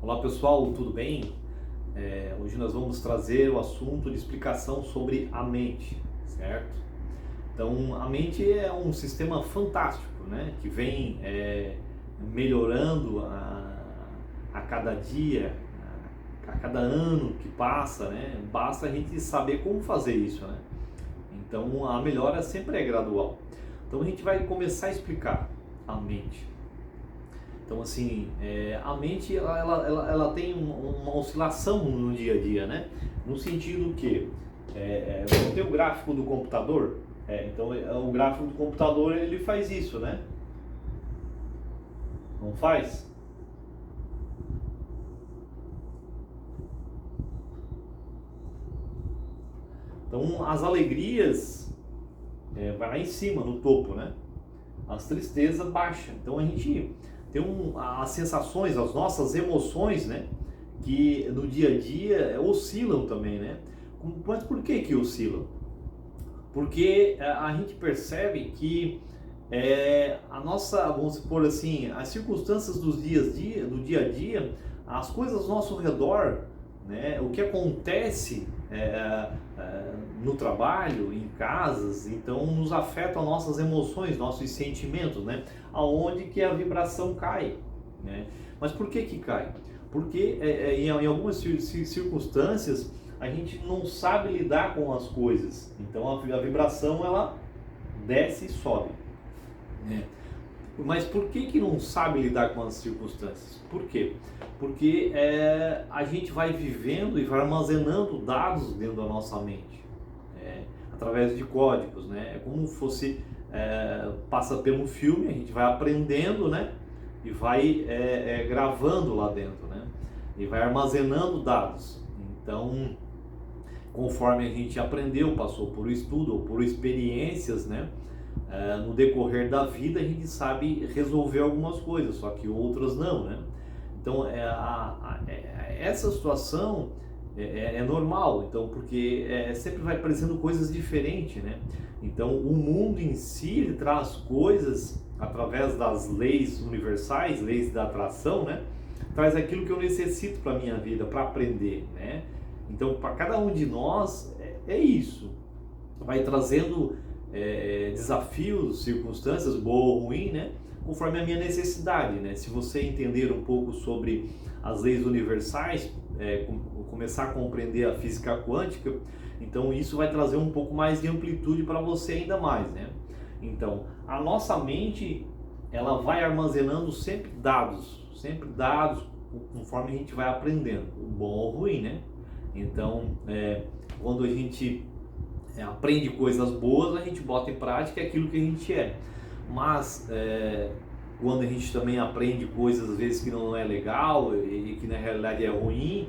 Olá pessoal, tudo bem? Hoje nós vamos trazer o assunto de explicação sobre a mente, certo? Então, a mente é um sistema fantástico, né? Que vem melhorando a cada dia, a cada ano que passa, né? Basta a gente saber como fazer isso, né? Então, a melhora sempre é gradual. Então, a gente vai começar a explicar a mente. Então, assim, a mente ela tem uma oscilação no dia a dia, né? No sentido que vamos ter o gráfico do computador. Então, o gráfico do computador ele faz isso, né? Não faz? Então, as alegrias vai lá em cima, no topo, né? As tristezas baixa. Então, a gente tem as sensações, as nossas emoções, né? Que no dia a dia oscilam também, né? Mas por que oscilam? Porque a gente percebe que a nossa, vamos supor assim, as circunstâncias do dia a dia, as coisas ao nosso redor, né, o que acontece no trabalho, em casas, então nos afeta as nossas emoções, nossos sentimentos, né, aonde que a vibração cai, né? Mas por que cai? Porque em algumas circunstâncias a gente não sabe lidar com as coisas, então a vibração ela desce e sobe, né? Mas por que não sabe lidar com as circunstâncias? Por quê? Porque a gente vai vivendo e vai armazenando dados dentro da nossa mente, através de códigos, né? É como se fosse, passa pelo filme, a gente vai aprendendo, né? E vai gravando lá dentro, né? E vai armazenando dados. Então, conforme a gente aprendeu, passou por estudo ou por experiências, né? No decorrer da vida a gente sabe resolver algumas coisas, só que outras não, né? Então essa situação é normal, então porque sempre vai aparecendo coisas diferentes, né? Então o mundo em si ele traz coisas através das leis universais, leis da atração, né? Traz aquilo que eu necessito para minha vida, para aprender, né? Então para cada um de nós é isso, vai trazendo desafios, circunstâncias, boa ou ruim, né? Conforme a minha necessidade, né? Se você entender um pouco sobre as leis universais, começar a compreender a física quântica, então isso vai trazer um pouco mais de amplitude para você ainda mais, né? Então, a nossa mente, ela vai armazenando sempre dados, conforme a gente vai aprendendo, bom ou ruim, né? Então, quando a gente aprende coisas boas, a gente bota em prática aquilo que a gente é. Mas quando a gente também aprende coisas às vezes que não é legal e que na realidade é ruim,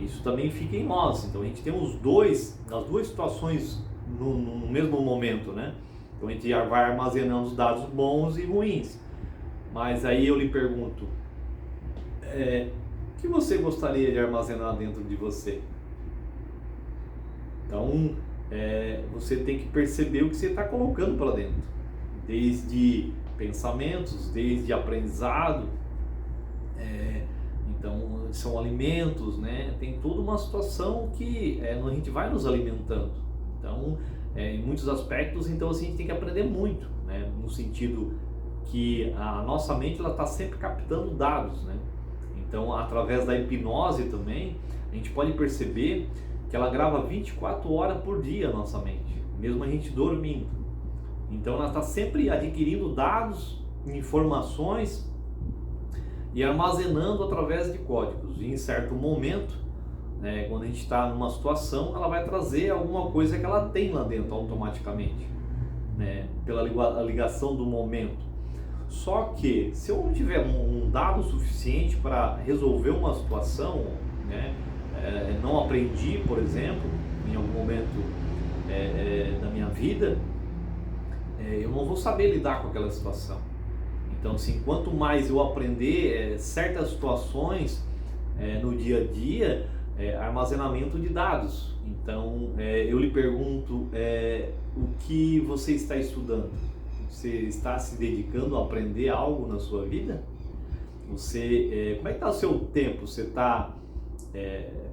isso também fica em nós. Então a gente tem as duas situações no mesmo momento, né? Então a gente já vai armazenando os dados bons e ruins. Mas aí eu lhe pergunto, o que você gostaria de armazenar dentro de você? Então você tem que perceber o que você está colocando para dentro, desde pensamentos, desde aprendizado, então são alimentos, né? Tem toda uma situação que a gente vai nos alimentando. Então, em muitos aspectos, então assim, a gente tem que aprender muito, né? No sentido que a nossa mente ela está sempre captando dados, né? Então, através da hipnose também, a gente pode perceber que ela grava 24 horas por dia a nossa mente, mesmo a gente dormindo. Então ela está sempre adquirindo dados, informações e armazenando através de códigos. E em certo momento, né, quando a gente está numa situação, ela vai trazer alguma coisa que ela tem lá dentro automaticamente, né, pela ligação do momento. Só que se eu não tiver um dado suficiente para resolver uma situação, né, não aprendi, por exemplo, em algum momento da minha vida, eu não vou saber lidar com aquela situação. Então, assim, quanto mais eu aprender certas situações no dia a dia, armazenamento de dados. Então, eu lhe pergunto, o que você está estudando? Você está se dedicando a aprender algo na sua vida? Como é que está o seu tempo? Você está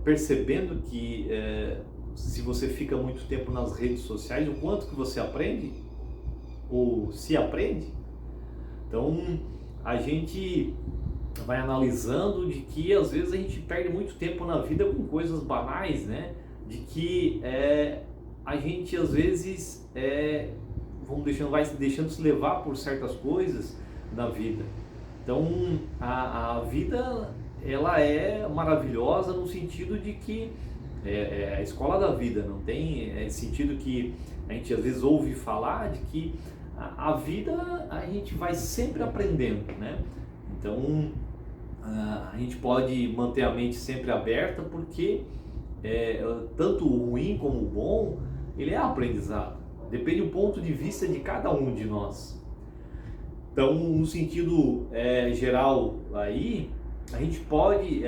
percebendo que se você fica muito tempo nas redes sociais, o quanto que você aprende? Ou se aprende? Então, a gente vai analisando de que às vezes a gente perde muito tempo na vida com coisas banais, né? De que a gente às vezes vai deixando se levar por certas coisas da vida. Então a vida ela é maravilhosa no sentido de que é a escola da vida, não tem sentido que a gente às vezes ouve falar de que a vida a gente vai sempre aprendendo, né? Então a gente pode manter a mente sempre aberta porque tanto o ruim como o bom, ele é aprendizado. Depende do ponto de vista de cada um de nós. Então, no sentido geral aí, a gente pode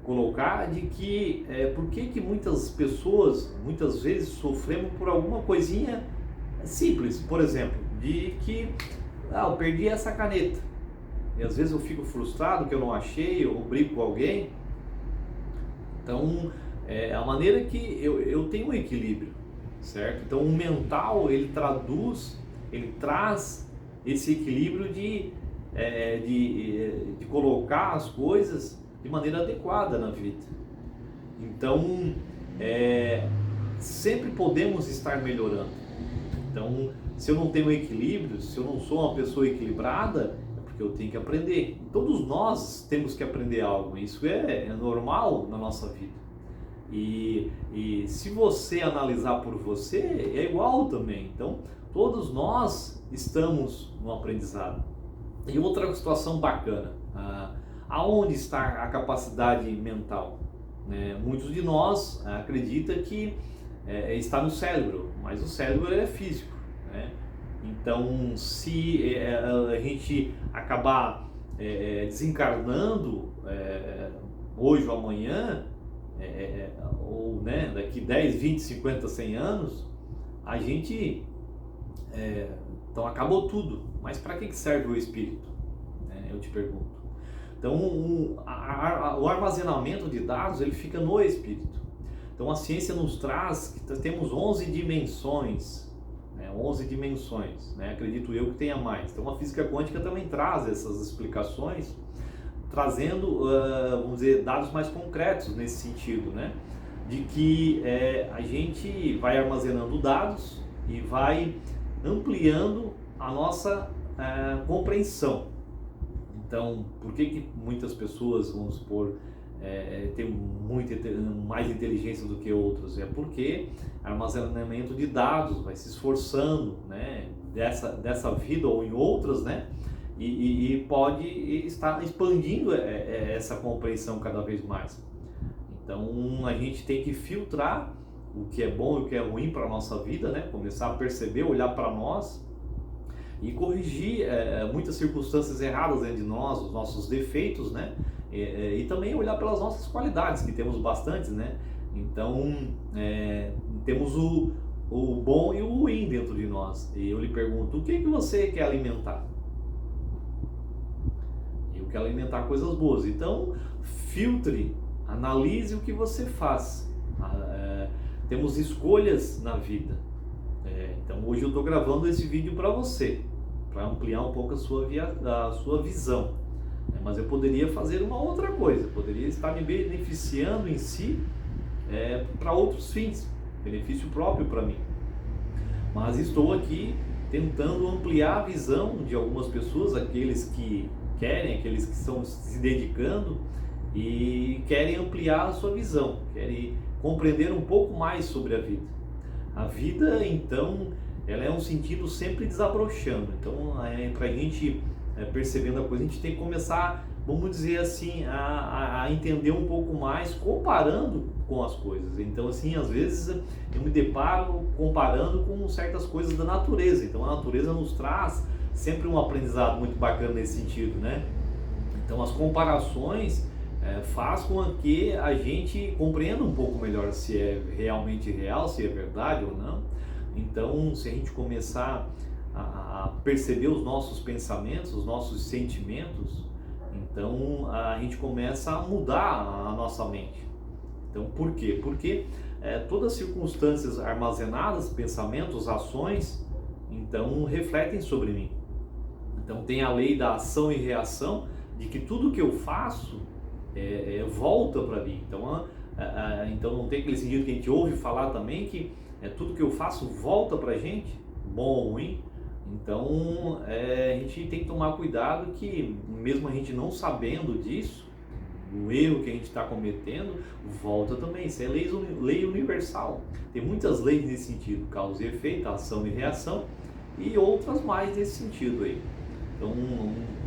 colocar de que por que muitas pessoas, muitas vezes, sofremos por alguma coisinha simples, por exemplo, de que eu perdi essa caneta. E às vezes eu fico frustrado que eu não achei, eu brigo com alguém. Então, a maneira que eu tenho um equilíbrio, certo? Então, o mental, ele traz esse equilíbrio de colocar as coisas de maneira adequada na vida. Então, sempre podemos estar melhorando. Então, se eu não tenho equilíbrio, se eu não sou uma pessoa equilibrada, é porque eu tenho que aprender. Todos nós temos que aprender algo, isso é normal na nossa vida. E se você analisar por você, é igual também. Então, todos nós estamos no aprendizado. E outra situação bacana, aonde está a capacidade mental? Muitos de nós acreditam que está no cérebro, mas o cérebro é físico, né? Então, se a gente acabar desencarnando hoje ou amanhã, ou daqui 10, 20, 50, 100 anos, a gente então acabou tudo, mas para que serve o espírito? Eu te pergunto. Então o armazenamento de dados ele fica no espírito. Então a ciência nos traz que temos 11 dimensões, 11 dimensões, acredito eu que tenha mais. Então a física quântica também traz essas explicações, trazendo, vamos dizer, dados mais concretos nesse sentido, de que a gente vai armazenando dados e vai ampliando a nossa compreensão. Então, por que muitas pessoas, vamos supor, têm mais inteligência do que outras? É porque armazenamento de dados vai se esforçando, dessa vida ou em outras, e pode estar expandindo essa compreensão cada vez mais. Então a gente tem que filtrar o que é bom e o que é ruim para a nossa vida, começar a perceber, olhar para nós e corrigir muitas circunstâncias erradas dentro de nós, os nossos defeitos, e também olhar pelas nossas qualidades, que temos bastantes, Então temos o bom e o ruim dentro de nós. E eu lhe pergunto, o que você quer alimentar? Eu quero alimentar coisas boas. Então filtre, analise o que você faz. Temos escolhas na vida. Então hoje eu estou gravando esse vídeo para você, para ampliar um pouco a sua visão. Mas eu poderia fazer uma outra coisa, poderia estar me beneficiando em si para outros fins, benefício próprio para mim. Mas estou aqui tentando ampliar a visão de algumas pessoas, aqueles que querem, aqueles que estão se dedicando e querem ampliar a sua visão, querem compreender um pouco mais sobre a vida. A vida, então, ela é um sentido sempre desabrochando. Então, para a gente percebendo a coisa, a gente tem que começar, vamos dizer assim, a entender um pouco mais, comparando com as coisas. Então, assim, às vezes eu me deparo comparando com certas coisas da natureza. Então, a natureza nos traz sempre um aprendizado muito bacana nesse sentido, Então, as comparações faz com que a gente compreenda um pouco melhor se é realmente real, se é verdade ou não. Então, se a gente começar a perceber os nossos pensamentos, os nossos sentimentos, Então a gente começa a mudar a nossa mente. Então por quê? Porque todas as circunstâncias armazenadas, pensamentos, ações, então refletem sobre mim. Então tem a lei da ação e reação, de que tudo que eu faço volta para mim. Então não tem aquele sentido que a gente ouve falar também, que tudo que eu faço volta para a gente, bom ou ruim. Então a gente tem que tomar cuidado, que mesmo a gente não sabendo disso, o erro que a gente está cometendo volta também. Isso é lei universal. Tem muitas leis nesse sentido, causa e efeito, ação e reação, e outras mais nesse sentido aí. Então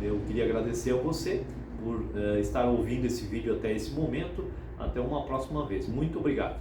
eu queria agradecer a você por estar ouvindo esse vídeo até esse momento. Até uma próxima vez. Muito obrigado.